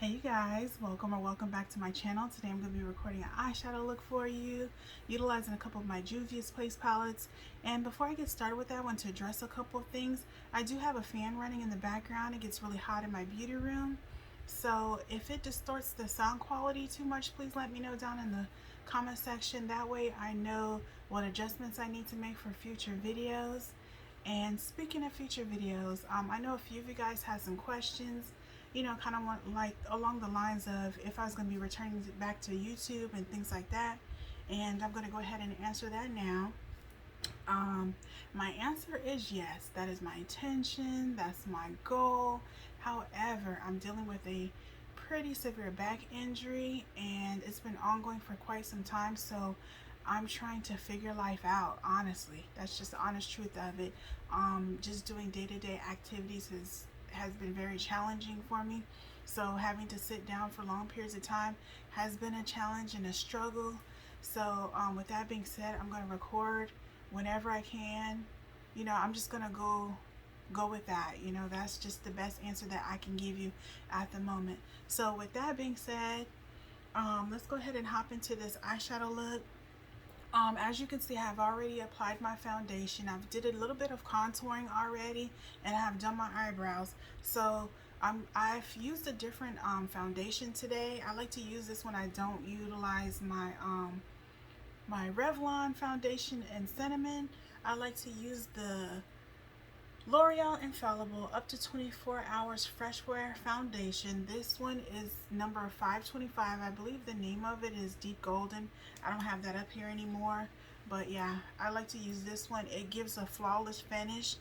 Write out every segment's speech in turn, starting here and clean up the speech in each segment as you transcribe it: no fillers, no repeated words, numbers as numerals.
Hey you guys, welcome back to my channel. Today I'm going to be recording an eyeshadow look for you, utilizing a couple of my Juvia's Place palettes. And before I get started with that, I want to address a couple of things. I do have a fan running in the background. It gets really hot in my beauty room. So if it distorts the sound quality too much, please let me know down in the comment section. That way I know what adjustments I need to make for future videos. And speaking of future videos, I know a few of you guys had some questions, kind of like along the lines of if I was going to be returning back to YouTube and things like that. And I'm going to go ahead and answer that now. My answer is yes, that is my intention, that's my goal. However, I'm dealing with a pretty severe back injury and it's been ongoing for quite some time, so I'm trying to figure life out, honestly. That's just the honest truth of it. Just doing day-to-day activities has been very challenging for me. So having to sit down for long periods of time has been a challenge and a struggle. So with that being said, I'm going to record whenever I can. I'm just going to go with that. That's just the best answer that I can give you at the moment. So with that being said, let's go ahead and hop into this eyeshadow look. As you can see, I've already applied my foundation. I've did a little bit of contouring already, and I have done my eyebrows. So I've used a different foundation today. I like to use this when I don't utilize my my Revlon foundation in cinnamon. I like to use the L'Oreal Infallible up to 24 hours fresh wear foundation. This one is number 525. I believe the name of it is Deep Golden. I don't have that up here anymore, but yeah, I like to use this one. It gives a flawless finish.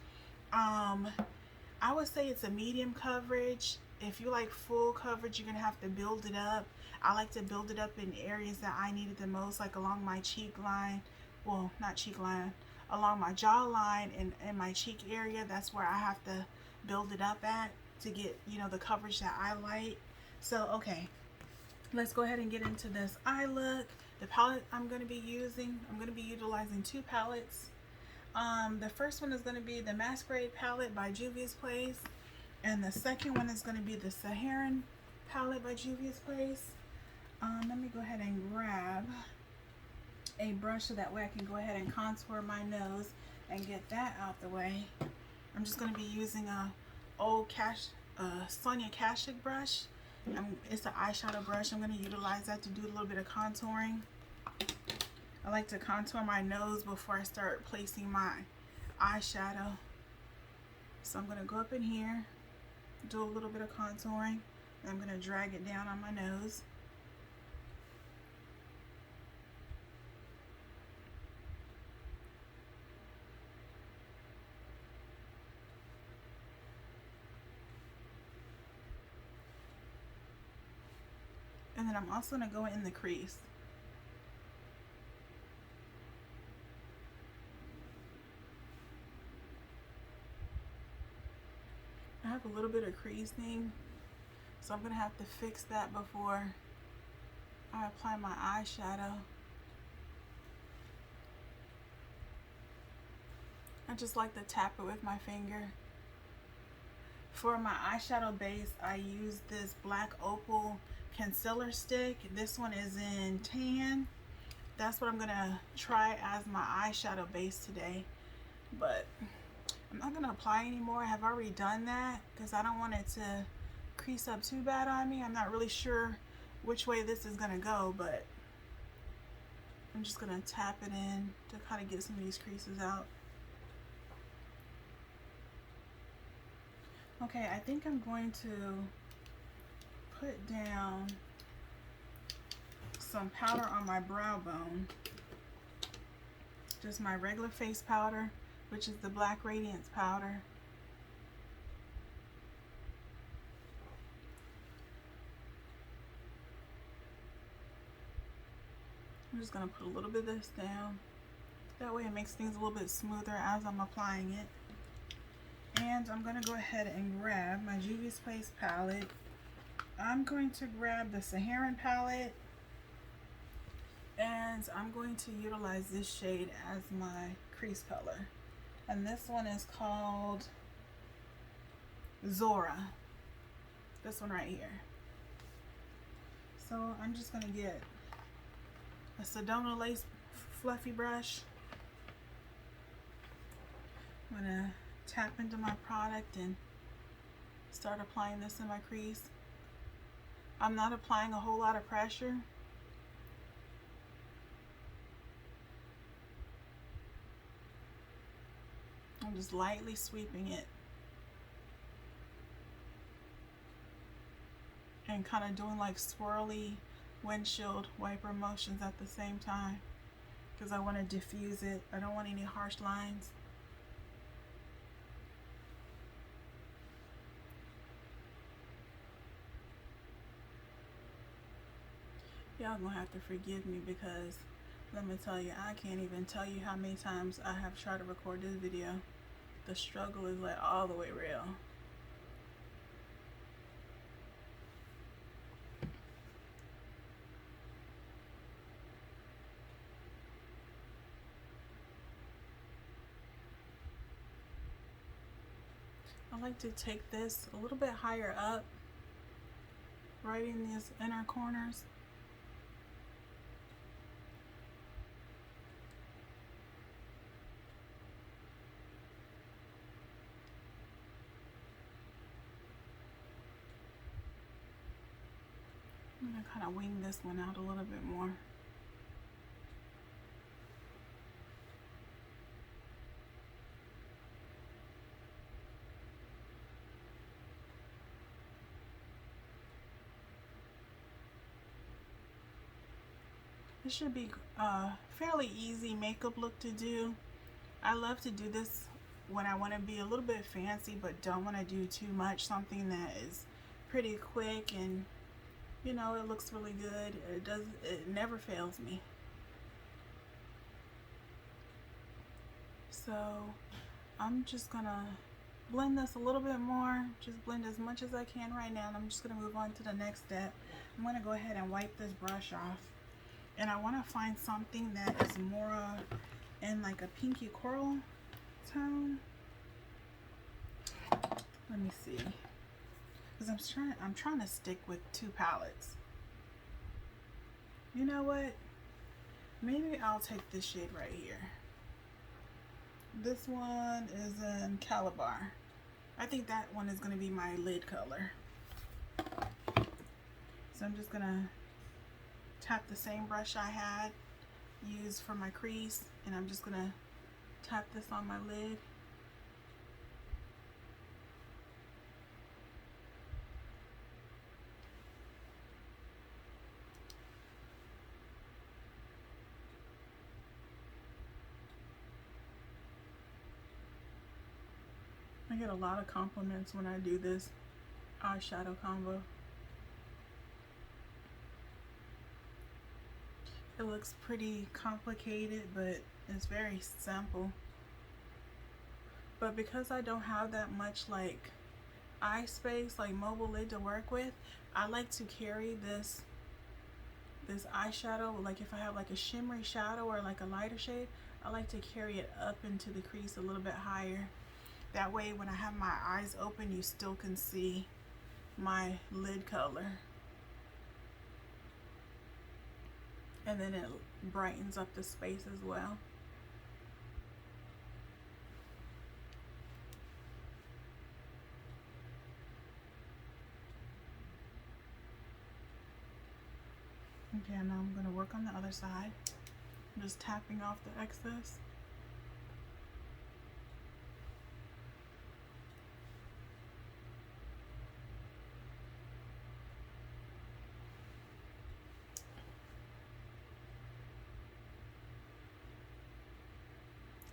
I would say it's a medium coverage. If you like full coverage, you're gonna have to build it up. I like to build it up in areas that I need it the most, like along my cheek line. Well, not cheek line, along my jawline and my cheek area. That's where I have to build it up at to get, the coverage that I like. So, okay, let's go ahead and get into this eye look. The palette I'm going to be using, I'm going to be utilizing two palettes. The first one is going to be the Masquerade palette by Juvia's Place, and the second one is going to be the Saharan palette by Juvia's Place. Let me go ahead and grab a brush so that way I can go ahead and contour my nose and get that out the way. I'm just going to be using a old Sonia Kashuk brush. It's an eyeshadow brush. I'm going to utilize that to do a little bit of contouring. I like to contour my nose before I start placing my eyeshadow. So I'm going to go up in here, do a little bit of contouring, and I'm going to drag it down on my nose. And then I'm also going to go in the crease. I have a little bit of creasing, so I'm going to have to fix that before I apply my eyeshadow. I just like to tap it with my finger. For my eyeshadow base, I use this Black Opal concealer stick. This one is in tan. That's what I'm gonna try as my eyeshadow base today, but I'm not gonna apply anymore. I have already done that because I don't want it to crease up too bad on me. I'm not really sure which way this is gonna go, but I'm just gonna tap it in to kind of get some of these creases out. Okay, I think I'm going to put down some powder on my brow bone. Just my regular face powder, which is the Black Radiance powder. I'm just going to put a little bit of this down. That way it makes things a little bit smoother as I'm applying it. And I'm going to go ahead and grab my Juvia's Place palette. I'm going to grab the Saharan palette, and I'm going to utilize this shade as my crease color. And this one is called Zora. This one right here. So I'm just gonna get a Sedona lace fluffy brush. I'm gonna tap into my product and start applying this in my crease. I'm not applying a whole lot of pressure. I'm just lightly sweeping it and kind of doing like swirly windshield wiper motions at the same time because I want to diffuse it. I don't want any harsh lines. Y'all gonna have to forgive me because let me tell you, I can't even tell you how many times I have tried to record this video. The struggle is like all the way real. I like to take this a little bit higher up, right in these inner corners. I'm gonna kind of wing this one out a little bit more. This should be a fairly easy makeup look to do. I love to do this when I want to be a little bit fancy but don't want to do too much. Something that is pretty quick and you know it looks really good. It never fails me. So I'm just gonna blend this a little bit more. Just blend as much as I can right now, and I'm just gonna move on to the next step. I'm gonna go ahead and wipe this brush off. And I want to find something that is more in like a pinky coral tone. Let me see, because I'm trying to stick with two palettes. You know what? Maybe I'll take this shade right here. This one is in Calabar. I think that one is going to be my lid color. So I'm just gonna tap the same brush I had used for my crease, and I'm just gonna tap this on my lid. I get a lot of compliments when I do this eyeshadow combo. It looks pretty complicated, but it's very simple. But because I don't have that much like eye space, like mobile lid to work with, I like to carry this eyeshadow, like if I have like a shimmery shadow or like a lighter shade, I like to carry it up into the crease a little bit higher. That way when I have my eyes open, you still can see my lid color. And then it brightens up the space as well. Okay, now I'm going to work on the other side. I'm just tapping off the excess.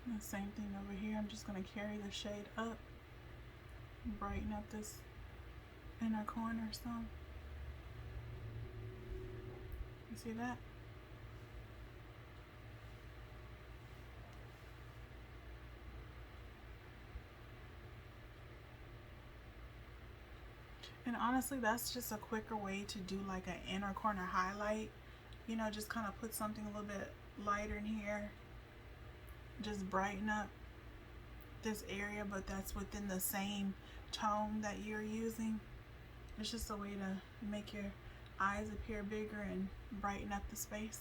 And the same thing over here. I'm just going to carry the shade up and brighten up this inner corner some. You see that? And honestly, that's just a quicker way to do like an inner corner highlight. You know, just kind of put something a little bit lighter in here. Just brighten up this area, but that's within the same tone that you're using. It's just a way to make your eyes appear bigger and brighten up the space.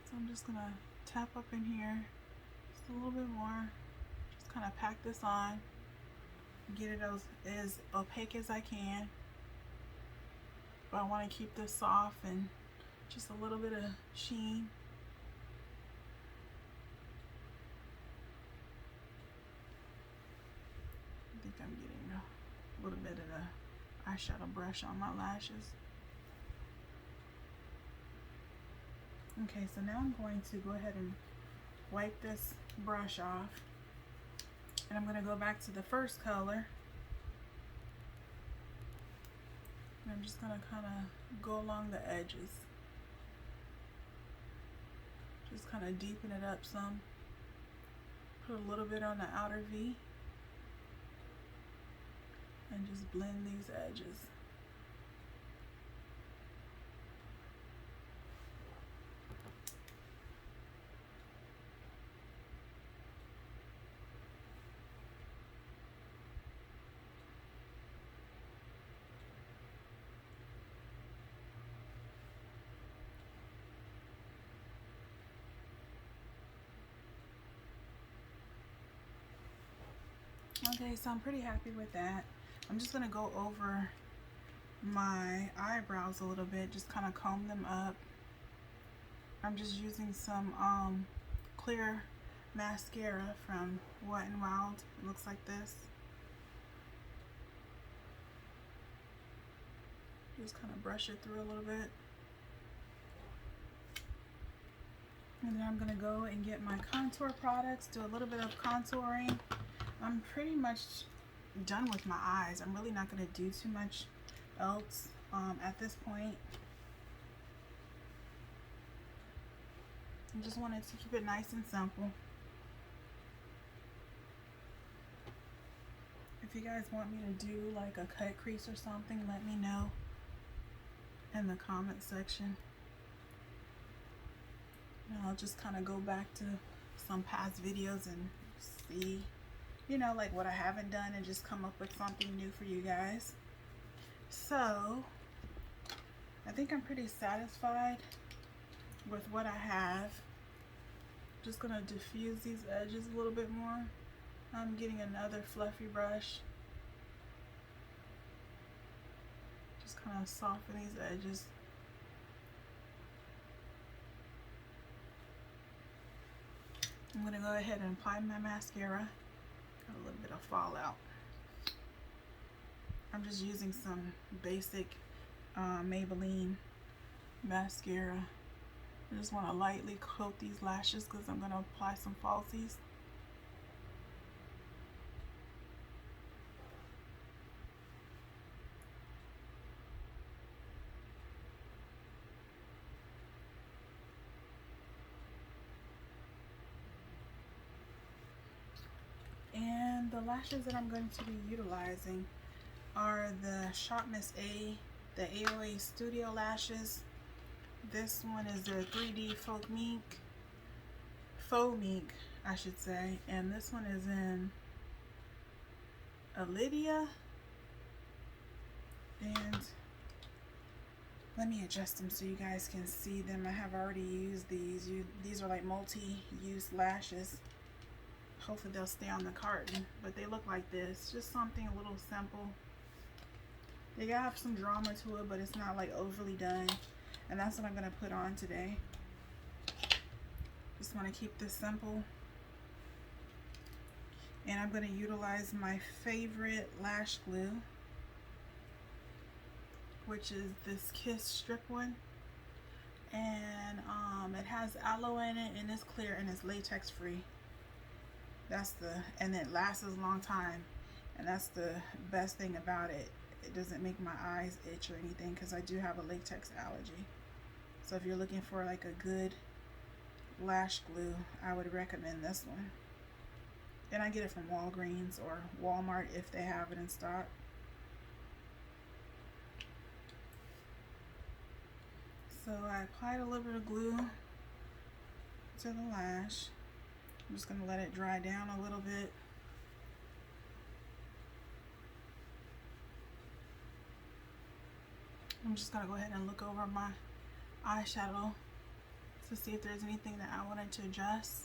So I'm just gonna tap up in here just a little bit more. Just kind of pack this on, get it as opaque as I can. But I want to keep this soft and just a little bit of sheen. I think I'm getting a little bit of the eyeshadow brush on my lashes. Okay, so now I'm going to go ahead and wipe this brush off. And I'm going to go back to the first color. And I'm just going to kind of go along the edges. Just kind of deepen it up some. Put a little bit on the outer V. And just blend these edges. Okay, so I'm pretty happy with that. I'm just gonna go over my eyebrows a little bit, just kind of comb them up. I'm just using some clear mascara from Wet n Wild. It looks like this. Just kind of brush it through a little bit. And then I'm gonna go and get my contour products, do a little bit of contouring. I'm pretty much done with my eyes. I'm really not going to do too much else at this point. I just wanted to keep it nice and simple. If you guys want me to do like a cut crease or something, let me know in the comment section. And I'll just kind of go back to some past videos and see, you know, like what I haven't done and just come up with something new for you guys. So I think I'm pretty satisfied with what I have. Just gonna diffuse these edges a little bit more. I'm getting another fluffy brush. Just kind of soften these edges. I'm gonna go ahead and apply my mascara. Got a little bit of fallout. I'm just using some basic Maybelline mascara. I just want to lightly coat these lashes because I'm going to apply some falsies. And the lashes that I'm going to be utilizing are the Shop Miss A, the AOA Studio lashes. This one is the 3D Faux Mink, I should say. And this one is in Eilida. And let me adjust them so you guys can see them. I have already used these. These are like multi-use lashes. Hopefully they'll stay on the carton, but they look like this. Just something a little simple. They gotta have some drama to it, but it's not like overly done. And that's what I'm gonna put on today. Just wanna keep this simple. And I'm gonna utilize my favorite lash glue, which is this Kiss strip one. And it has aloe in it, and it's clear, and it's latex free. And it lasts a long time, and that's the best thing about it. It doesn't make my eyes itch or anything because I do have a latex allergy. So if you're looking for like a good lash glue, I would recommend this one. And I get it from Walgreens or Walmart if they have it in stock. So I applied a little bit of glue to the lash. I'm just going to let it dry down a little bit. I'm just gonna go ahead and look over my eyeshadow to see if there's anything that I wanted to adjust.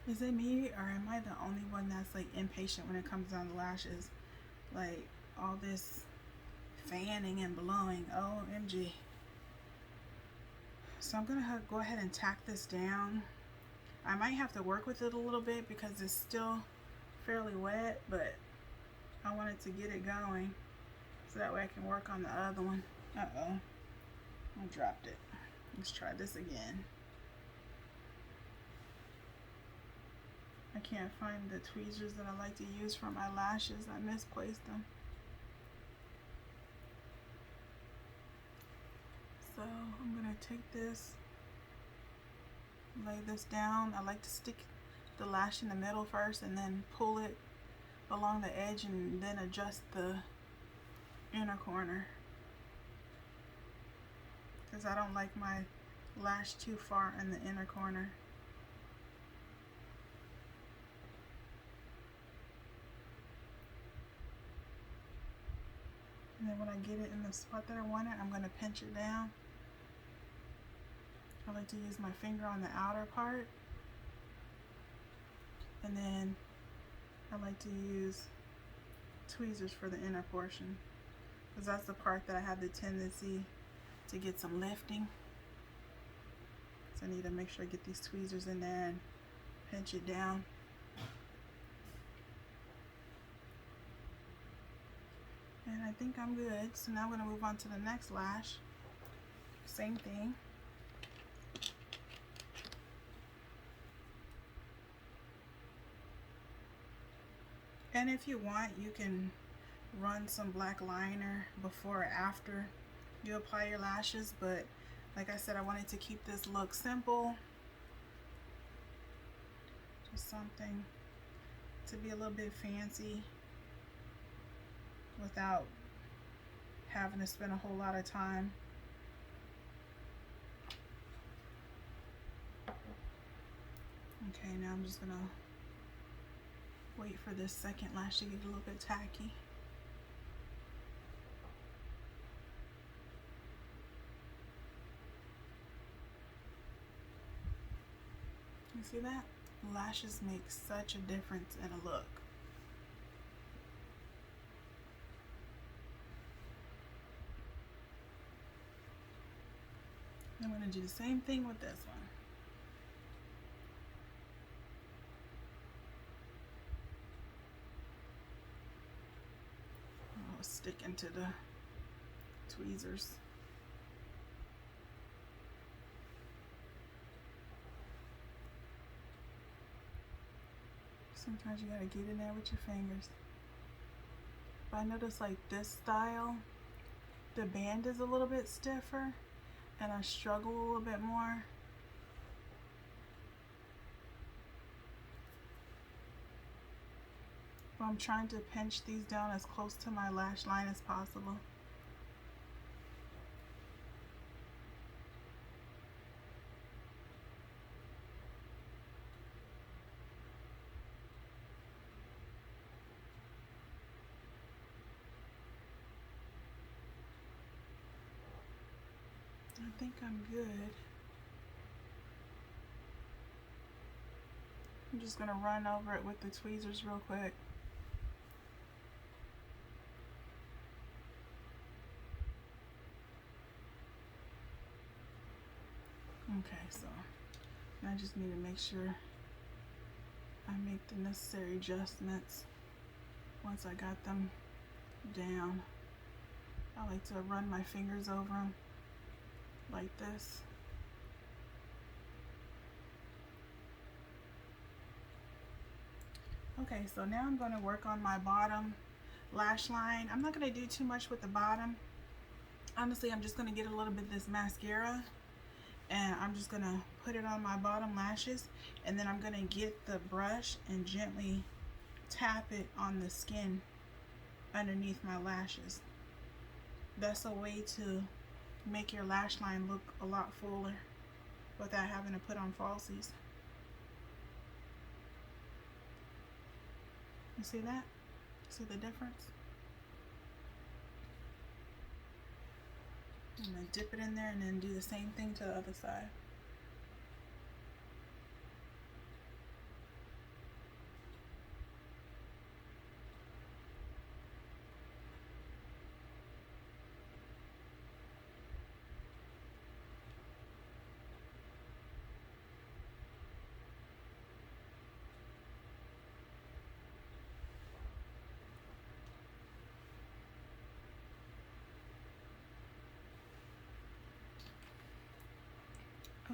Is it me, or am I the only one that's like impatient when it comes down to lashes? Like all this fanning and blowing, OMG. So I'm gonna go ahead and tack this down. I might have to work with it a little bit because it's still fairly wet, but I wanted to get it going so that way I can work on the other one. Uh-oh, I dropped it. Let's try this again. I can't find the tweezers that I like to use for my lashes. I misplaced them. So I'm gonna take this, lay this down. I like to stick the lash in the middle first and then pull it along the edge and then adjust the inner corner, because I don't like my lash too far in the inner corner. And then when I get it in the spot that I want it, I'm going to pinch it down. I like to use my finger on the outer part. And then I like to use tweezers for the inner portion, because that's the part that I have the tendency to get some lifting. So I need to make sure I get these tweezers in there and pinch it down. And I think I'm good. So now I'm going to move on to the next lash. Same thing. And if you want, you can run some black liner before or after you apply your lashes, but like I said, I wanted to keep this look simple. Just something to be a little bit fancy without having to spend a whole lot of time. Okay, now I'm just gonna wait for this second lash to get a little bit tacky. You see that? Lashes make such a difference in a look. I'm going to do the same thing with this one. I'll stick into the tweezers. Sometimes you gotta get in there with your fingers. But I notice like this style, the band is a little bit stiffer and I struggle a little bit more. But I'm trying to pinch these down as close to my lash line as possible. I think I'm good. I'm just gonna run over it with the tweezers real quick. Okay, so I just need to make sure I make the necessary adjustments once I got them down. I like to run my fingers over them like this. Okay, so now I'm going to work on my bottom lash line. I'm not going to do too much with the bottom. Honestly, I'm just going to get a little bit of this mascara and I'm just going to put it on my bottom lashes, and then I'm going to get the brush and gently tap it on the skin underneath my lashes. That's a way to make your lash line look a lot fuller without having to put on falsies. You see that? See the difference? I'm gonna dip it in there and then do the same thing to the other side.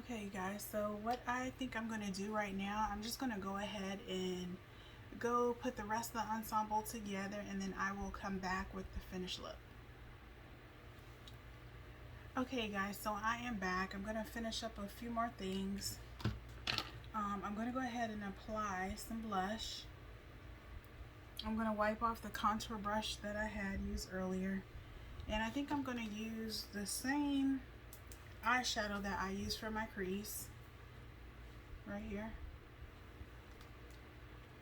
Okay, you guys, so what I think I'm going to do right now, I'm just going to go ahead and go put the rest of the ensemble together, and then I will come back with the finished look. Okay guys, so I am back. I'm going to finish up a few more things. I'm going to go ahead and apply some blush. I'm going to wipe off the contour brush that I had used earlier, and I think I'm going to use the same eyeshadow that I used for my crease right here.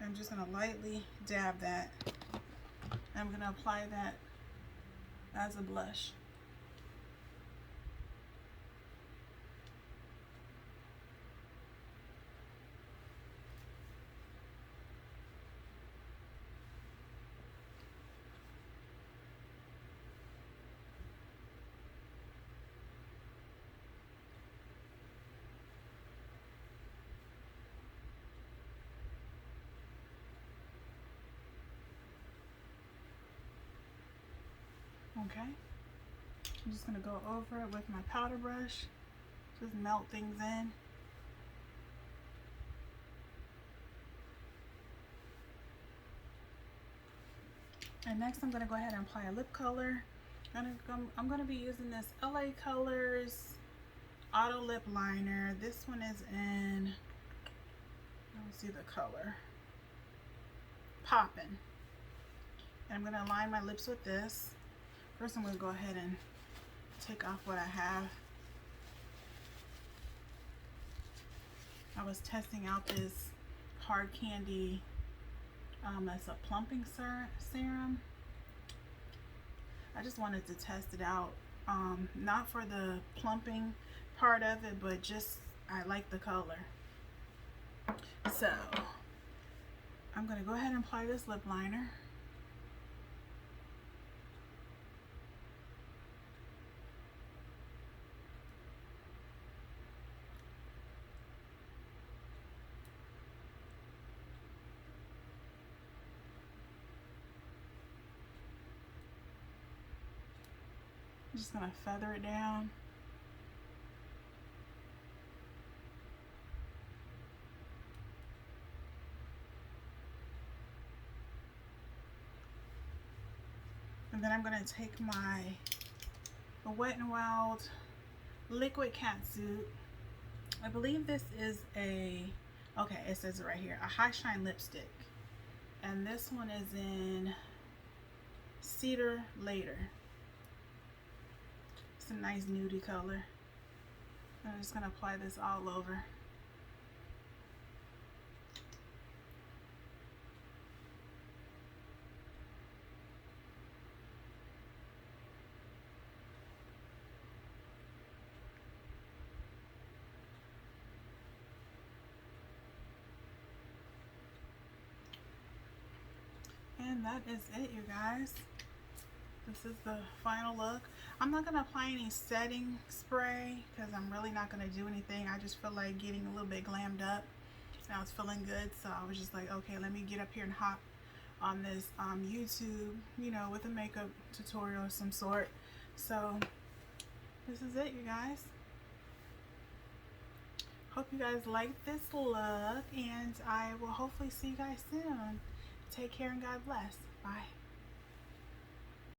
I'm just going to lightly dab that. I'm going to apply that as a blush. Okay, I'm just going to go over it with my powder brush, just melt things in. And next I'm going to go ahead and apply a lip color. I'm going to be using this LA Colors Auto Lip Liner. This one is in, let me see the color, Poppin'. And I'm going to line my lips with this. First I'm going to go ahead and take off what I have. I was testing out this hard candy, that's a plumping serum. I just wanted to test it out, not for the plumping part of it, but just I like the color. So I'm going to go ahead and apply this lip liner. I'm just going to feather it down. And then I'm going to take my Wet n Wild liquid catsuit. I believe this is a, okay, it says it right here, a Highshine lipstick. And this one is in Cedar Later. It's a nice nudie color. I'm just going to apply this all over. And that is it, you guys. This is the final look. I'm not going to apply any setting spray because I'm really not going to do anything. I just feel like getting a little bit glammed up. And I was feeling good, so I was just like, okay, let me get up here and hop on this YouTube, you know, with a makeup tutorial of some sort. So this is it, you guys. Hope you guys liked this look, and I will hopefully see you guys soon. Take care and God bless. Bye.